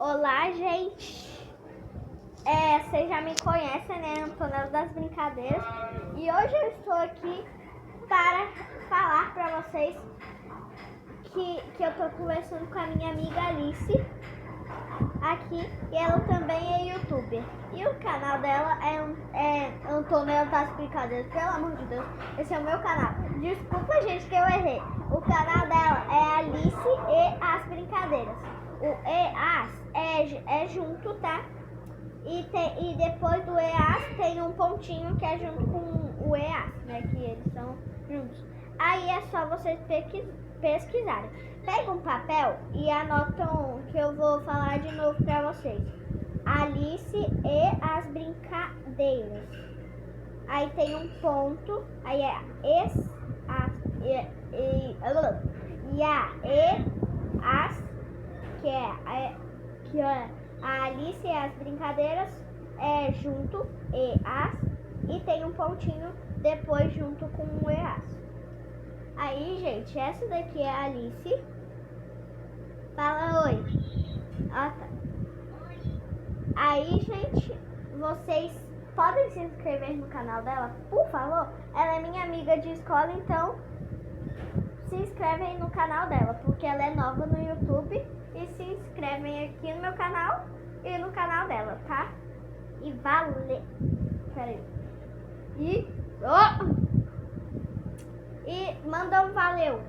Olá, gente. Vocês já me conhecem, né? Antonella das Brincadeiras. E hoje eu estou aqui para falar para vocês que eu estou conversando com a minha amiga Alice aqui. E ela também é youtuber. E o canal dela é Antonella das Brincadeiras. Pelo amor de Deus, esse é o meu canal. Desculpa, gente, que eu errei. O canal dela é Alice e as Brincadeiras. O EAS é junto, tá? E depois do EAS tem um pontinho que é junto com o EAS, né? Que eles são juntos. Aí é só vocês pesquisarem. Pega um papel e anotam que eu vou falar de novo pra vocês. Alice e as Brincadeiras. Aí tem um ponto, aí é as, que é a Alice e as Brincadeiras é junto, EAS, e tem um pontinho depois junto com o EAS. Aí, gente, essa daqui é a Alice. Fala oi. Ah, tá. Aí, gente, vocês podem se inscrever no canal dela, por favor? Ela é minha amiga de escola, então se inscrevem no canal dela, porque ela é nova no YouTube. E se inscrevem aqui no meu canal e no canal dela, tá? E valeu! Peraí. E manda um valeu!